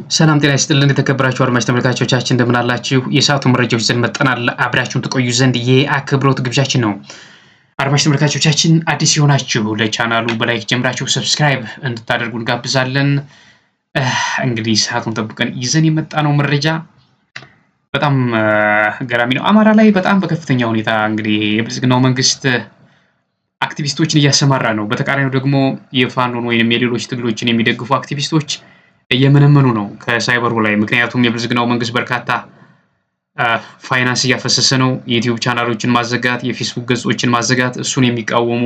ሰላም ጤና ይስጥልን የተከበራችሁ አድማጭ ተመልካቾቻችን እንደምን አላችሁ? የሰዓቱ መረጃዎች ይዘን መጥተናል። አብራችሁን ትቆዩ ዘንድ የአክብሮት ግብዣችን ነው። አድማጭ ተመልካቾቻችን አዲስ የሆናችሁ ለቻናሉ በላይክ ጀምራችሁ ሰብስክራይብ እንድታደርጉ እንጋብዛለን። እንግዲህ ሰዓቱን ጠብቀን ይዘን የመጣነው መረጃ በጣም ገራሚ ነው። አማራ ላይ በጣም በከፍተኛ ሁኔታ እንግዲህ የብልጽግናው መንግስት አክቲቪስቶችን እያሰማራ ነው። በተቃራኒው ደግሞ የፋኖን ወይንም የሌሎች ትግሎችን የሚደግፉ አክቲቪስቶች እየመነመኑ ነው ከሳይበሩ ላይ። ምክንያቱም የብልጽግናው መንግስት በርካታ ፋይናንስ እያፈሰሰ ነው። የዩቲዩብ ቻናሎችን ማዘጋት፣ የፌስቡክ ገጾችን ማዘጋት፣ እሱን የሚቃወሙ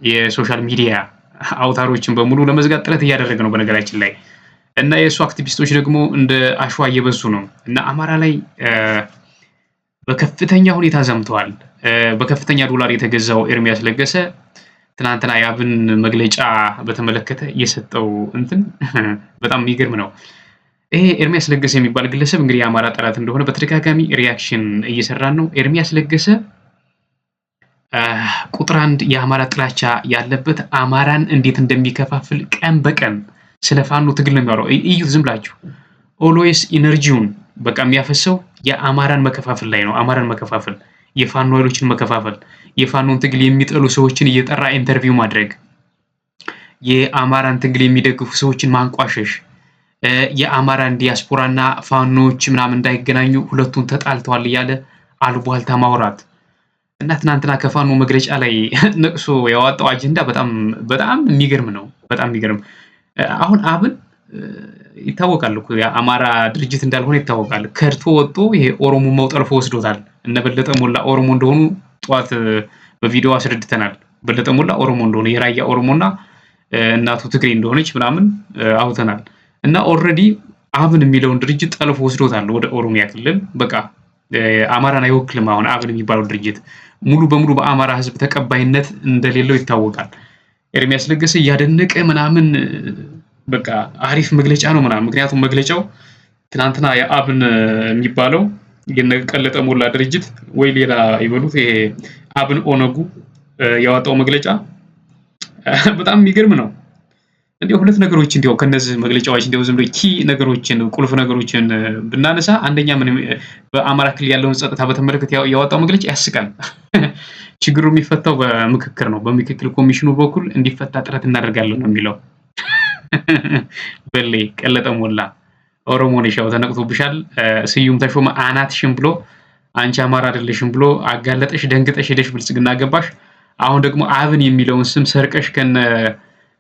የሶሻል ሚዲያ አውታሮችን በሙሉ ለመዝጋት ጥረት እያደረገ ነው በነገራችን ላይ እና የእሱ አክቲቪስቶች ደግሞ እንደ አሸዋ እየበዙ ነው እና አማራ ላይ በከፍተኛ ሁኔታ ዘምተዋል። በከፍተኛ ዶላር የተገዛው ኤርሚያስ ለገሰ ትናንትና የአብን መግለጫ በተመለከተ የሰጠው እንትን በጣም የሚገርም ነው። ይሄ ኤርሚያስ ለገሰ የሚባል ግለሰብ እንግዲህ የአማራ ጠላት እንደሆነ በተደጋጋሚ ሪያክሽን እየሰራን ነው። ኤርሚያስ ለገሰ ቁጥር አንድ የአማራ ጥላቻ ያለበት አማራን እንዴት እንደሚከፋፍል ቀን በቀን ስለ ፋኖ ትግል ነው የሚያወራው። እዩት ዝም ብላችሁ። ኦልዌይስ ኢነርጂውን በቃ የሚያፈሰው የአማራን መከፋፈል ላይ ነው። አማራን መከፋፈል፣ የፋኖ ኃይሎችን መከፋፈል፣ የፋኖን ትግል የሚጠሉ ሰዎችን እየጠራ ኢንተርቪው ማድረግ፣ የአማራን ትግል የሚደግፉ ሰዎችን ማንቋሸሽ፣ የአማራን ዲያስፖራና ፋኖዎች ምናምን እንዳይገናኙ ሁለቱን ተጣልተዋል እያለ አሉባልታ ማውራት እና ትናንትና ከፋኖ መግለጫ ላይ ነቅሶ ያወጣው አጀንዳ በጣም የሚገርም ነው። በጣም የሚገርም አሁን አብን ይታወቃል እኮ የአማራ ድርጅት እንዳልሆነ ይታወቃል። ከድቶ ወጥቶ ይሄ ኦሮሞማው ጠልፎ ወስዶታል። እነ በለጠ ሞላ ኦሮሞ እንደሆኑ ጠዋት በቪዲዮ አስረድተናል። በለጠ ሞላ ኦሮሞ እንደሆነ የራያ ኦሮሞና እናቱ ትግሬ እንደሆነች ምናምን አውተናል። እና ኦልሬዲ አብን የሚለውን ድርጅት ጠልፎ ወስዶታል ወደ ኦሮሚያ ክልል። በቃ አማራን አይወክልም። አሁን አብን የሚባለው ድርጅት ሙሉ በሙሉ በአማራ ሕዝብ ተቀባይነት እንደሌለው ይታወቃል። ኤርሚያስ ለገሰ እያደነቀ ምናምን በቃ አሪፍ መግለጫ ነው ምናምን። ምክንያቱም መግለጫው ትናንትና የአብን የሚባለው የነቀለጠ ሞላ ድርጅት ወይ ሌላ ይበሉት ይሄ አብን ኦነጉ ያወጣው መግለጫ በጣም የሚገርም ነው። እንዲያው ሁለት ነገሮች እንዲያው ከነዚህ መግለጫዎች እንዲያው ዝም ብሎ ኪ ነገሮችን ቁልፍ ነገሮችን ብናነሳ አንደኛ ምን በአማራ ክልል ያለውን ጸጥታ በተመለከተ ያወጣው መግለጫ ያስቃል። ችግሩ የሚፈታው በምክክር ነው፣ በምክክር ኮሚሽኑ በኩል እንዲፈታ ጥረት እናደርጋለን ነው የሚለው። በሌ ቀለጠ ሞላ ኦሮሞ ነሽ ያው ተነቅቶብሻል፣ ስዩም ተሾመ አናትሽም ብሎ አንቺ አማራ አይደለሽም ብሎ አጋለጠሽ፣ ደንግጠሽ ሄደሽ ብልጽግና ገባሽ። አሁን ደግሞ አብን የሚለውን ስም ሰርቀሽ ከነ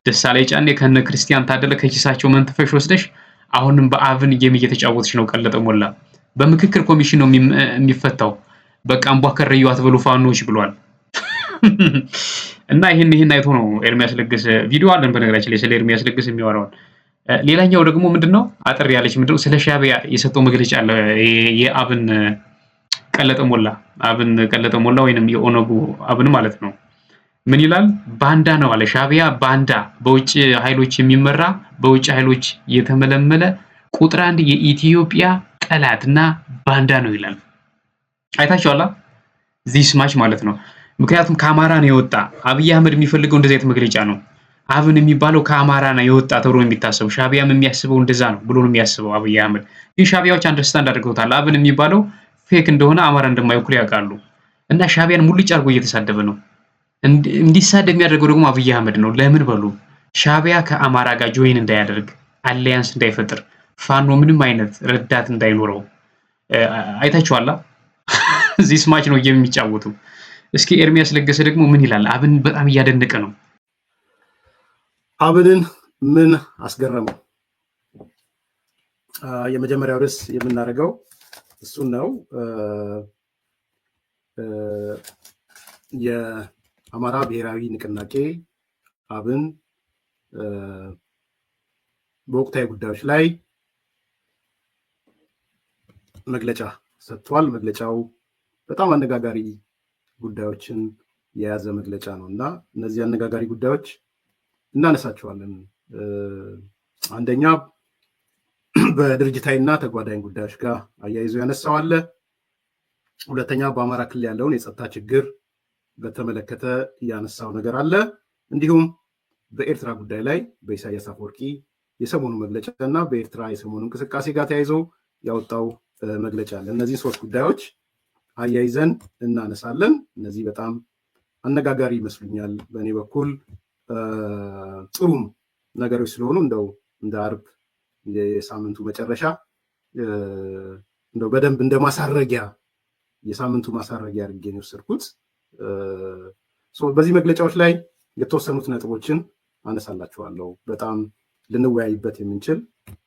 ደሳለኝ ጫኔ ከነ ክርስቲያን ታደለ ከኪሳቸው መንትፈሽ ወስደሽ አሁንም በአብን ጌም እየተጫወትሽ ነው። ቀለጠ ሞላ በምክክር ኮሚሽን ነው የሚፈታው። በቃ እንቧከረዩ አትበሉ ፋኖች ብሏል። እና ይሄን አይቶ ነው ኤርሚያስ ለገሰ ቪዲዮ አለን በነገራችን ላይ ስለ ኤርሚያስ ለገሰ የሚያወራው። ሌላኛው ደግሞ ምንድነው አጥር ያለች ምንድነው ስለ ሻዕቢያ የሰጠው መግለጫ አለ። የአብን ቀለጠ ሞላ ወይንም የኦነጉ አብን ማለት ነው። ምን ይላል? ባንዳ ነው አለ። ሻዕቢያ ባንዳ፣ በውጭ ኃይሎች የሚመራ በውጭ ኃይሎች የተመለመለ ቁጥር አንድ የኢትዮጵያ ጠላትና ባንዳ ነው ይላል። አይታችኋላ ዚስ ማች ማለት ነው። ምክንያቱም ከአማራ ነው የወጣ። አብይ አህመድ የሚፈልገው እንደዚህ አይነት መግለጫ ነው። አብን የሚባለው ከአማራ ነው የወጣ ተብሎ የሚታሰበው፣ ሻዕቢያም የሚያስበው እንደዛ ነው ብሎ ነው የሚያስበው አብይ አህመድ። ግን ሻዕቢያዎች አንደርስታንድ አድርገውታል። አብን የሚባለው ፌክ እንደሆነ አማራ እንደማይወክል ያውቃሉ። እና ሻዕቢያን ሙልጭ አድርጎ እየተሳደበ ነው። እንዲሳደብ የሚያደርገው ደግሞ አብይ አህመድ ነው። ለምን በሉ ሻዕቢያ ከአማራ ጋር ጆይን እንዳያደርግ፣ አሊያንስ እንዳይፈጥር፣ ፋኖ ምንም አይነት ረዳት እንዳይኖረው። አይታችኋላ ዚስ ማች ነው የሚጫወቱ። እስኪ ኤርሚያስ ለገሰ ደግሞ ምን ይላል? አብን በጣም እያደነቀ ነው። አብንን ምን አስገረመው? የመጀመሪያው ርዕስ የምናደርገው እሱን ነው። የአማራ ብሔራዊ ንቅናቄ አብን በወቅታዊ ጉዳዮች ላይ መግለጫ ሰጥቷል። መግለጫው በጣም አነጋጋሪ ጉዳዮችን የያዘ መግለጫ ነው እና እነዚህ አነጋጋሪ ጉዳዮች እናነሳቸዋለን። አንደኛ በድርጅታዊና ተጓዳኝ ጉዳዮች ጋር አያይዞ ያነሳው አለ። ሁለተኛ በአማራ ክልል ያለውን የጸጥታ ችግር የሰሞኑ መግለጫ እና በኤርትራ የሰሞኑ እንቅስቃሴ ጋር ተያይዞ ያወጣው መግለጫ አለ። እነዚህ ሶስት ጉዳዮች አያይዘን እናነሳለን። እነዚህ በጣም አነጋጋሪ ይመስሉኛል በእኔ በኩል ጥሩም ነገሮች ስለሆኑ እንደው እንደ አርብ የሳምንቱ መጨረሻ እንደው በደንብ እንደ ማሳረጊያ የሳምንቱ ማሳረጊያ አድርጌ ነው የወሰድኩት። በዚህ መግለጫዎች ላይ የተወሰኑት ነጥቦችን አነሳላችኋለሁ። በጣም ልንወያይበት የምንችል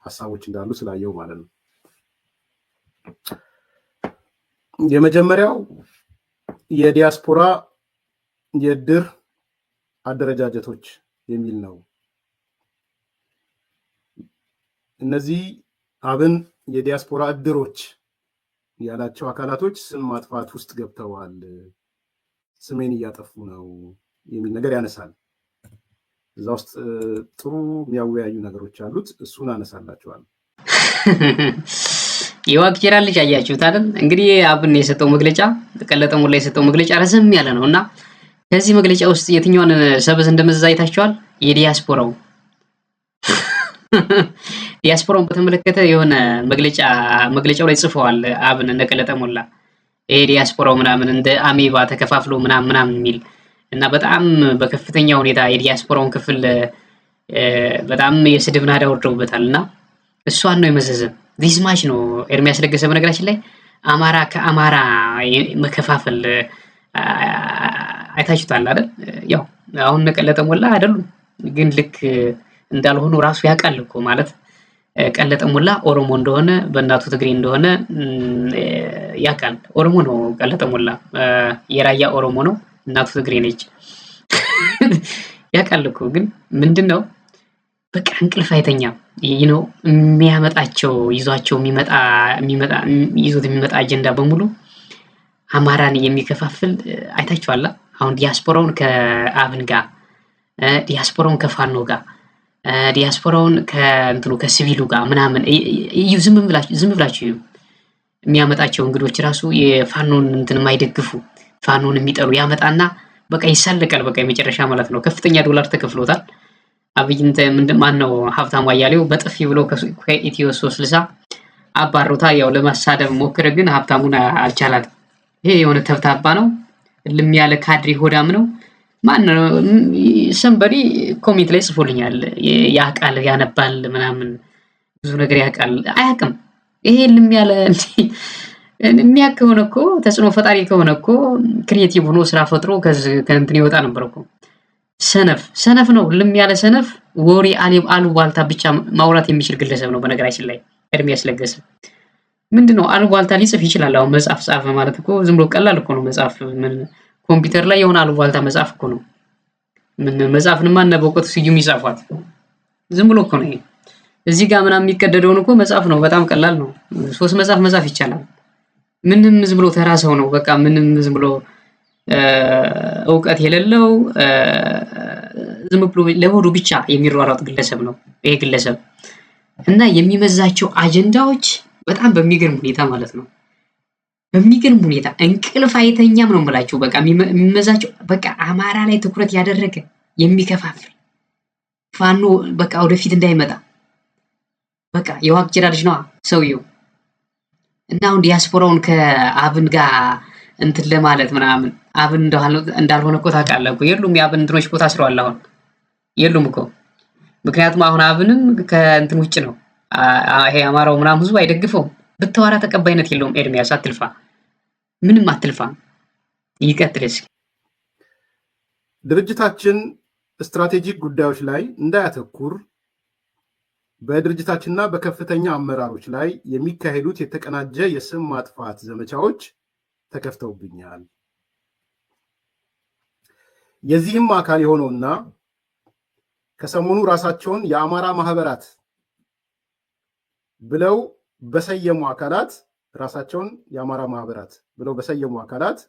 ሀሳቦች እንዳሉ ስላየው ማለት ነው። የመጀመሪያው የዲያስፖራ የእድር አደረጃጀቶች የሚል ነው። እነዚህ አብን የዲያስፖራ እድሮች ያላቸው አካላቶች ስም ማጥፋት ውስጥ ገብተዋል፣ ስሜን እያጠፉ ነው የሚል ነገር ያነሳል። እዛ ውስጥ ጥሩ የሚያወያዩ ነገሮች አሉት። እሱን አነሳላችኋል። የዋቅጅራ ልጅ አያችሁት አይደል? እንግዲህ አብን የሰጠው መግለጫ ቀለጠ ሞላ የሰጠው መግለጫ ረዘም ያለ ነው እና ከዚህ መግለጫ ውስጥ የትኛውን ሰበዝ እንደመዘዝ አይታችኋል? የዲያስፖራው ዲያስፖራውን በተመለከተ የሆነ መግለጫው ላይ ጽፈዋል አብን እንደ ቀለጠ ሞላ ይሄ ዲያስፖራው ምናምን እንደ አሜባ ተከፋፍሎ ምናምን የሚል እና በጣም በከፍተኛ ሁኔታ የዲያስፖራውን ክፍል በጣም የስድብ ናዳ ወርደውበታል እና እሷን ነው የመዘዘ ዲስ ማች ነው ኤርሚያስ ለገሰ። በነገራችን ላይ አማራ ከአማራ መከፋፈል አይታችሁታል አይደል? ያው አሁን ቀለጠ ሞላ አይደሉም ግን ልክ እንዳልሆኑ ራሱ ያውቃል እኮ ማለት ቀለጠ ሞላ ኦሮሞ እንደሆነ በእናቱ ትግሬ እንደሆነ ያውቃል። ኦሮሞ ነው ቀለጠ ሞላ፣ የራያ ኦሮሞ ነው፣ እናቱ ትግሬ ነች። ያውቃል እኮ ግን ምንድነው በቃ እንቅልፍ አይተኛም። ነው የሚያመጣቸው ይዞት የሚመጣ አጀንዳ በሙሉ አማራን የሚከፋፍል አይታችኋል። አሁን ዲያስፖራውን ከአብን ጋር፣ ዲያስፖራውን ከፋኖ ጋር፣ ዲያስፖራውን ከሲቪሉ ጋር ምናምን ዝም ብላችሁ የሚያመጣቸው እንግዶች ራሱ የፋኖን የማይደግፉ ፋኖን የሚጠሩ ያመጣና በቃ ይሳለቃል። በቃ የመጨረሻ ማለት ነው። ከፍተኛ ዶላር ተከፍሎታል። አብይ ማን ነው ሀብታሙ አያሌው በጥፊ ብሎ ከኢትዮ 360 አባሩታ። ያው ለማሳደብ ሞክረ፣ ግን ሀብታሙን አልቻላትም። ይሄ የሆነ ተብታባ ነው፣ ልም ያለ ካድሪ ሆዳም ነው። ማን ነው ሰንበዲ ኮሜንት ላይ ጽፎልኛል። ያቃል ያነባል ምናምን ብዙ ነገር ያቃል አያቅም። ይሄ ልም ያለ የሚያክ ከሆነ እኮ ተጽዕኖ ፈጣሪ ከሆነ እኮ ክሪኤቲቭ ሆኖ ስራ ፈጥሮ ከእንትን ይወጣ ነበር እኮ። ሰነፍ ነው፣ ልም ያለ ሰነፍ፣ ወሬ አሉባልታ ብቻ ማውራት የሚችል ግለሰብ ነው። በነገራችን ላይ ኤርሚያስ ለገሰ ምንድነው አሉባልታ ሊጽፍ ይችላል። አሁን መጽሐፍ ጻፈ ማለት እኮ ዝም ብሎ ቀላል እኮ ነው መጽሐፍ። ምን ኮምፒውተር ላይ የሆነ አሉባልታ መጽሐፍ እኮ ነው። ምን መጽሐፍን ማን ነው በእውቀቱ ስዩም ይጻፋት? ዝም ብሎ እኮ ነው። እዚህ ጋር ምናምን የሚቀደደውን እኮ መጽሐፍ ነው። በጣም ቀላል ነው። 3 መጽሐፍ መጽሐፍ ይቻላል። ምንም ዝም ብሎ ተራ ሰው ነው። በቃ ምንም ዝም ብሎ እውቀት የሌለው ዝም ብሎ ለሆዱ ብቻ የሚሯሯጥ ግለሰብ ነው ይሄ ግለሰብ። እና የሚመዛቸው አጀንዳዎች በጣም በሚገርም ሁኔታ ማለት ነው፣ በሚገርም ሁኔታ እንቅልፍ አይተኛም ነው የምላችሁ። በቃ የሚመዛቸው በቃ አማራ ላይ ትኩረት ያደረገ የሚከፋፍል ፋኖ በቃ ወደፊት እንዳይመጣ በቃ የዋቅጅራ ልጅ ነው ሰውየው። እና አሁን ዲያስፖራውን ከአብን ጋር እንትን ለማለት ምናምን አብን እንዳልሆነ እኮ ታውቃለህ እኮ። የሉም የአብን እንትኖች እኮ ታስረዋል አሁን የሉም እኮ። ምክንያቱም አሁን አብንም ከእንትን ውጭ ነው። ይሄ አማራው ምናምን ህዝቡ አይደግፈውም። ብታወራ ተቀባይነት የለውም። ኤርሚያስ አትልፋ፣ ምንም አትልፋ፣ ይቀጥልስ። ድርጅታችን ስትራቴጂክ ጉዳዮች ላይ እንዳያተኩር በድርጅታችንና በከፍተኛ አመራሮች ላይ የሚካሄዱት የተቀናጀ የስም ማጥፋት ዘመቻዎች ተከፍተውብኛል። የዚህም አካል የሆነውና ከሰሞኑ ራሳቸውን የአማራ ማህበራት ብለው በሰየሙ አካላት ራሳቸውን የአማራ ማህበራት ብለው በሰየሙ አካላት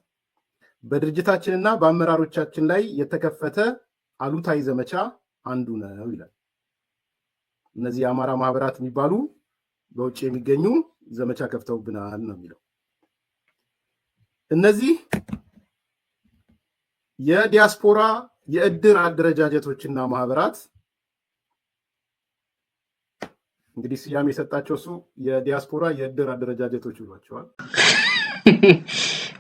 በድርጅታችንና በአመራሮቻችን ላይ የተከፈተ አሉታዊ ዘመቻ አንዱ ነው ይላል። እነዚህ የአማራ ማህበራት የሚባሉ በውጭ የሚገኙ ዘመቻ ከፍተውብናል ነው የሚለው። እነዚህ የዲያስፖራ የእድር አደረጃጀቶችና ማህበራት እንግዲህ ስያሜ የሰጣቸው እሱ የዲያስፖራ የእድር አደረጃጀቶች ይሏቸዋል።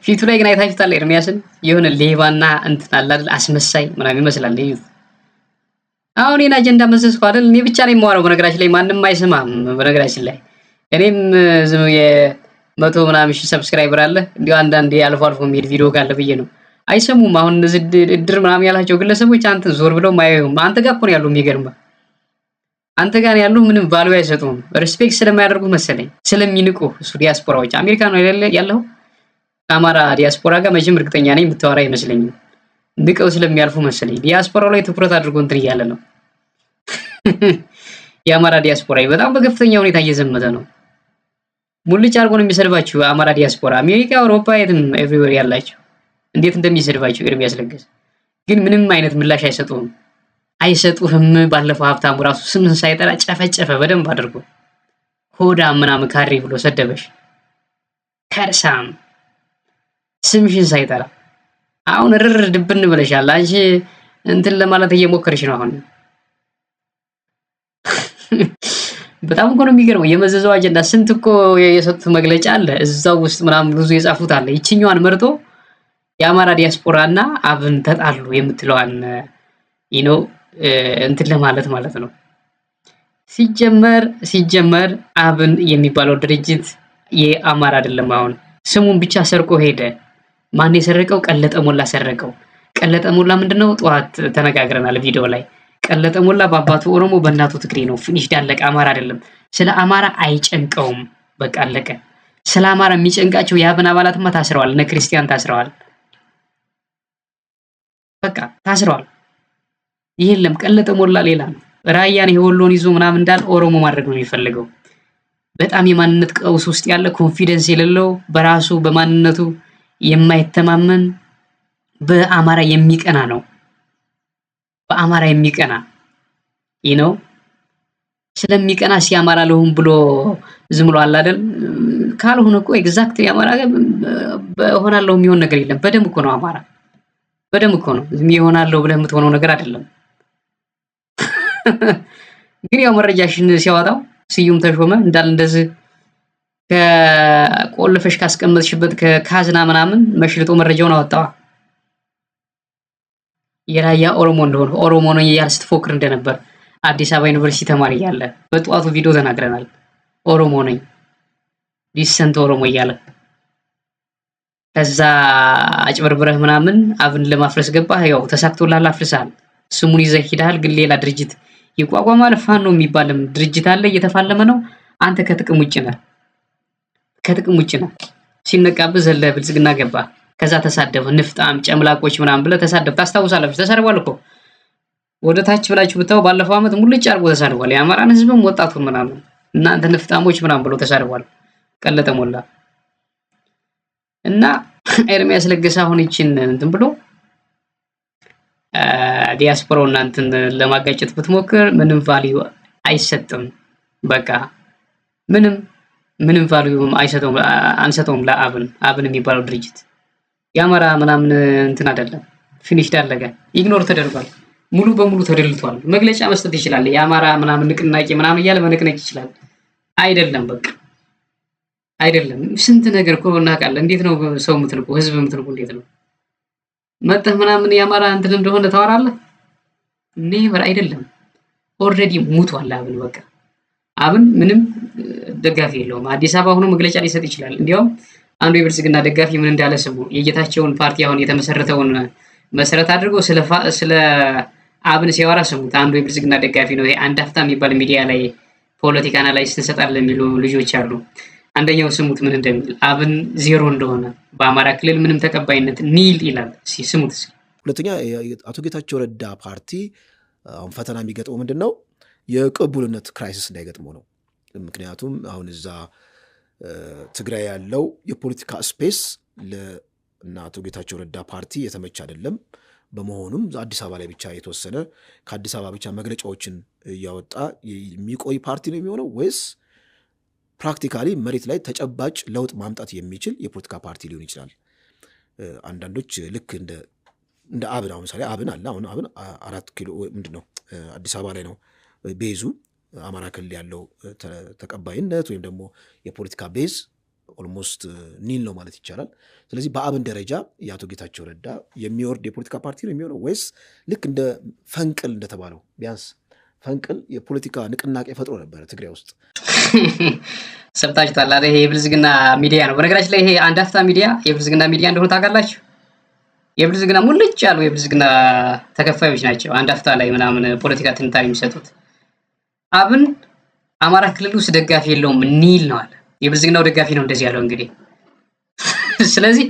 ፊቱ ላይ ግን አይታችሁታል ኤርሚያስን የሆነ ሌባና እንትን አለ አይደል አስመሳይ ምናምን ይመስላል። አሁን ይሄን አጀንዳ መዘዝኩ አይደል? እኔ ብቻ ነኝ የማወራው በነገራችን ላይ ማንም አይሰማም። በነገራችን ላይ እኔም ዝም የመቶ ምናምን ሺህ ሰብስክራይበር አለ እንዲሁ አንዳንዴ አልፎ አልፎ የሚሄድ ቪዲዮ ካለ ብዬ ነው። አይሰሙም። አሁን እነዚህ እድር ምናምን ያላቸው ግለሰቦች አንተን ዞር ብለው ማየው አንተ ጋር እኮ ነው ያለው። የሚገርምህ አንተ ጋር ያሉ ምንም ቫልዩ አይሰጡም። ሪስፔክት ስለማያደርጉ መሰለኝ ስለሚንቁ። እሱ ዲያስፖራዎች አሜሪካ ነው ያለው ከአማራ ዲያስፖራ ጋር መቼም እርግጠኛ ነኝ የምታወራ አይመስለኝም። ንቀው ስለሚያልፉ መሰለኝ ዲያስፖራው ላይ ትኩረት አድርጎ እንትን እያለ ነው። የአማራ ዲያስፖራ በጣም በከፍተኛ ሁኔታ እየዘመተ ነው። ሙልጭ አድርጎ ነው የሚሰድባችሁ አማራ ዲያስፖራ አሜሪካ፣ አውሮፓ፣ የትም ኤቭሪዌር ያላችሁ እንዴት እንደሚሰድባችሁ ኤርሚያስ ለገሰ ግን ምንም አይነት ምላሽ አይሰጡህም። ባለፈው ሀብታሙ ራሱ ስምን ሳይጠራ ጨፈጨፈ በደንብ አድርጎ ሆዳ ምናምን ካሬ ብሎ ሰደበሽ ከርሳም ስምሽን ሳይጠራ አሁን ርር ድብን ብለሻል። አንቺ እንትን ለማለት እየሞከርሽ ነው። አሁን በጣም እኮ ነው የሚገርመው የመዘዘው አጀንዳ ስንት እኮ የሰጡት መግለጫ አለ እዛው ውስጥ ምናምን ብዙ የጻፉት አለ። ይችኛዋን መርጦ የአማራ ዲያስፖራና አብን ተጣሉ የምትለዋን እንትን ለማለት ማለት ነው። ሲጀመር አብን የሚባለው ድርጅት የአማራ አይደለም። አሁን ስሙን ብቻ ሰርቆ ሄደ። ማን የሰረቀው? ቀለጠ ሞላ ሰረቀው። ቀለጠ ሞላ ምንድነው? ጠዋት ተነጋግረናል ቪዲዮ ላይ። ቀለጠ ሞላ በአባቱ ኦሮሞ በእናቱ ትግሬ ነው። ፊኒሽ ዳለቀ። አማራ አይደለም። ስለ አማራ አይጨንቀውም። በቃ አለቀ። ስለ አማራ የሚጨንቃቸው የአብን አባላትማ ታስረዋል። እነ ክርስቲያን ታስረዋል። በቃ ታስረዋል። ይሄለም ቀለጠ ሞላ ሌላ ነው። ራያን የወሎን ይዞ ምናምን እንዳል ኦሮሞ ማድረግ ነው የሚፈልገው። በጣም የማንነት ቀውስ ውስጥ ያለ ኮንፊደንስ የሌለው በራሱ በማንነቱ የማይተማመን በአማራ የሚቀና ነው። በአማራ የሚቀና ነው። ስለሚቀና ሲያማራ ለሁን ብሎ ዝም ብሎ አለ አይደል? ካልሆነ እኮ ኤግዛክት ያማራ በሆናለው የሚሆን ነገር የለም። በደም እኮ ነው አማራ። በደም እኮ ነው ዝም ይሆናለው ብለህ የምትሆነው ነገር አይደለም። ግን ያው መረጃሽን ሲያወጣው ስዩም ተሾመ እንዳል እንደዚህ ከቆልፈሽ ካስቀመጥሽበት ከካዝና ምናምን መሽልጦ መረጃውን አወጣዋ። የራያ ኦሮሞ እንደሆነ ኦሮሞ ነው እያል ስትፎክር እንደነበር አዲስ አበባ ዩኒቨርሲቲ ተማሪ እያለ በጠዋቱ ቪዲዮ ተናግረናል። ኦሮሞ ነኝ ዲሰንት ኦሮሞ እያለ ከዛ አጭበርብረህ ምናምን አብን ለማፍረስ ገባህ። ያው ተሳክቶልሃል፣ አፍርሰሃል። ስሙን ይዘህ ሄደሃል። ግን ሌላ ድርጅት ይቋቋማል። ፋኖ የሚባልም ድርጅት አለ፣ እየተፋለመ ነው። አንተ ከጥቅም ውጭ ነህ። ሲነቃብህ ዘለህ ብልጽግና ገባ። ከዛ ተሳደበ። ንፍጣም ጨምላቆች ምናምን ብለህ ተሳደብ። ታስታውሳላችሁ? ተሳድቧል እኮ ወደ ታች ብላችሁ ብታው ባለፈው ዓመት ሙልጭ አድርጎ ተሳድቧል። የአማራን ህዝብም ወጣቱን ምናምን እናንተ ንፍጣሞች ምናምን ብሎ ተሳድቧል። ቀለጠ ሞላ እና ኤርሚያስ ለገሰ አሁን ይችን እንትን ብሎ ዲያስፖራው እናንተን ለማጋጨት ብትሞክር ምንም ቫልዩ አይሰጥም። በቃ ምንም ቫልዩ አይሰጠውም፣ አንሰጠውም ለአብን የሚባለው ድርጅት የአማራ ምናምን እንትን አይደለም። ፊኒሽ ዳለገ ኢግኖር ተደርጓል። ሙሉ በሙሉ ተደልቷል። መግለጫ መስጠት ይችላል። የአማራ ምናምን ንቅናቄ ምናምን እያለ መነቅነቅ ይችላል። አይደለም በቃ አይደለም። ስንት ነገር እኮ እናውቃለን። እንዴት ነው ሰው የምትንቁ? ህዝብ የምትንቁ እንዴት ነው? መጥተህ ምናምን የአማራ እንትን እንደሆነ ታወራለህ? ኔቨር አይደለም። ኦልሬዲ ሙቷል አብን። በቃ አብን ምንም ደጋፊ የለውም። አዲስ አበባ ሆኖ መግለጫ ሊሰጥ ይችላል። እንዲያውም አንዱ የብልጽግና ደጋፊ ምን እንዳለ ስሙ። የጌታቸውን ፓርቲ አሁን የተመሰረተውን መሰረት አድርጎ ስለ አብን ሲያወራ ስሙት። አንዱ የብልጽግና ደጋፊ ነው። ይሄ አንድ አፍታ የሚባል ሚዲያ ላይ ፖለቲካ አናላይሲስ እንሰጣለን የሚሉ ልጆች አሉ። አንደኛው ስሙት ምን እንደሚል። አብን ዜሮ እንደሆነ በአማራ ክልል ምንም ተቀባይነት ኒል ይላል። ስሙት። ሁለተኛ አቶ ጌታቸው ረዳ ፓርቲ አሁን ፈተና የሚገጥመው ምንድን ነው? የቅቡልነት ክራይሲስ እንዳይገጥመው ነው። ምክንያቱም አሁን እዛ ትግራይ ያለው የፖለቲካ ስፔስ ለእነ አቶ ጌታቸው ረዳ ፓርቲ የተመቸ አይደለም። በመሆኑም አዲስ አበባ ላይ ብቻ የተወሰነ ከአዲስ አበባ ብቻ መግለጫዎችን እያወጣ የሚቆይ ፓርቲ ነው የሚሆነው ወይስ ፕራክቲካሊ መሬት ላይ ተጨባጭ ለውጥ ማምጣት የሚችል የፖለቲካ ፓርቲ ሊሆን ይችላል? አንዳንዶች ልክ እንደ አብን አሁን ምሳሌ አብን አለ። አሁን አብን 4 ኪሎ ምንድን ነው አዲስ አበባ ላይ ነው ቤዙ አማራ ክልል ያለው ተቀባይነት ወይም ደግሞ የፖለቲካ ቤዝ ኦልሞስት ኒል ነው ማለት ይቻላል። ስለዚህ በአብን ደረጃ የአቶ ጌታቸው ረዳ የሚወርድ የፖለቲካ ፓርቲ ነው የሚሆነው ወይስ ልክ እንደ ፈንቅል እንደተባለው ቢያንስ ፈንቅል የፖለቲካ ንቅናቄ ፈጥሮ ነበረ ትግራይ ውስጥ? ሰምታችኋል አይደል? ይሄ የብልጽግና ሚዲያ ነው። በነገራችን ላይ ይሄ አንድ አፍታ ሚዲያ የብልጽግና ሚዲያ እንደሆነ ታውቃላችሁ። የብልጽግና ሙልጭ ያሉ የብልጽግና ተከፋዮች ናቸው። አንድ አፍታ ላይ ምናምን ፖለቲካ ትንታኔ የሚሰጡት። አብን አማራ ክልል ውስጥ ደጋፊ የለውም ኒል ነው አለ። የብልጽግናው ደጋፊ ነው እንደዚህ ያለው እንግዲህ። ስለዚህ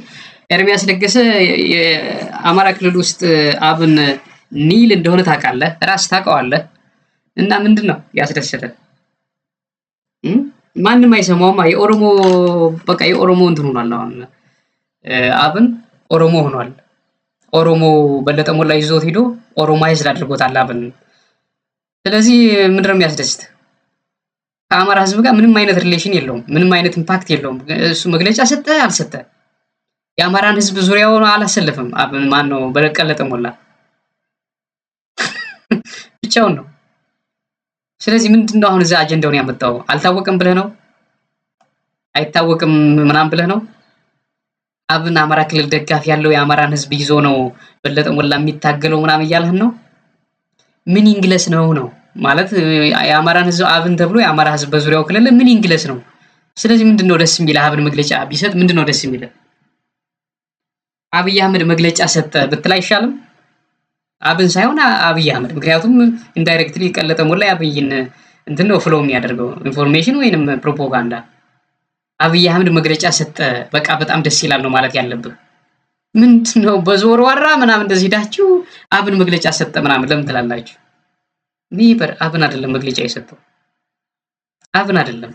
ኤርሚያስ ለገሰ የአማራ ክልል ውስጥ አብን ኒል እንደሆነ ታውቃለህ፣ ራስ ታውቀዋለህ። እና ምንድነው ያስደሰተ? ማንም አይሰማውማ። የኦሮሞ በቃ የኦሮሞ እንትን ሆኗል። አሁን አብን ኦሮሞ ሆኗል። ኦሮሞ በለጠ ሞላ ይዞት ሄዶ ኦሮማይዝ አድርጎታል አብን። ስለዚህ ምንድነው የሚያስደስት? ከአማራ ህዝብ ጋር ምንም አይነት ሪሌሽን የለውም፣ ምንም አይነት ኢምፓክት የለውም። እሱ መግለጫ ሰጠ አልሰጠ የአማራን ህዝብ ዙሪያውን አላሰለፈም። አብን ማን ነው? በለጠ ሞላ ብቻውን ነው። ስለዚህ ምንድነው አሁን እዛ አጀንዳውን ያመጣው? አልታወቅም ብለህ ነው? አይታወቅም ምናምን ብለህ ነው? አብን አማራ ክልል ደጋፊ ያለው የአማራን ህዝብ ይዞ ነው በለጠ ሞላ የሚታገለው ምናምን እያልህን ነው? ምን ኢንግለስ ነው ማለት የአማራን ህዝብ አብን ተብሎ የአማራ ህዝብ በዙሪያው ክልል ምን ኢንግለስ ነው? ስለዚህ ምንድነው ደስ የሚል? አብን መግለጫ ቢሰጥ ምንድነው ደስ የሚል? አብይ አህመድ መግለጫ ሰጠ ብትል አይሻልም? አብን ሳይሆን አብይ አህመድ። ምክንያቱም ኢንዳይሬክትሊ ቀለጠ ሞላ አብይን እንትን ነው ፍሎ የሚያደርገው ኢንፎርሜሽን ወይንም ፕሮፓጋንዳ። አብይ አህመድ መግለጫ ሰጠ በቃ በጣም ደስ ይላል ነው ማለት ያለብህ። ምንድነው በዞር ወራ ምናምን እንደዚህ ሄዳችሁ አብን መግለጫ ሰጠ ምናምን ለምን ትላላችሁ? ኒበር አብን አይደለም መግለጫ የሰጠው፣ አብን አይደለም።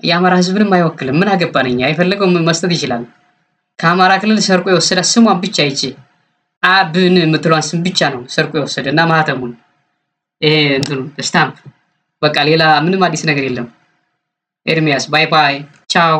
የአማራ ህዝብንም አይወክልም። ምን አገባነኛ? የፈለገው መስጠት ይችላል። ከአማራ ክልል ሰርቆ የወሰደ ስሟን ብቻ ይቺ አብን የምትለዋን ስም ብቻ ነው ሰርቆ የወሰደ እና ማህተሙን ይሄ እንትኑ ስታምፕ በቃ ሌላ ምንም አዲስ ነገር የለም። ኤርሚያስ ባይ ባይ ቻው።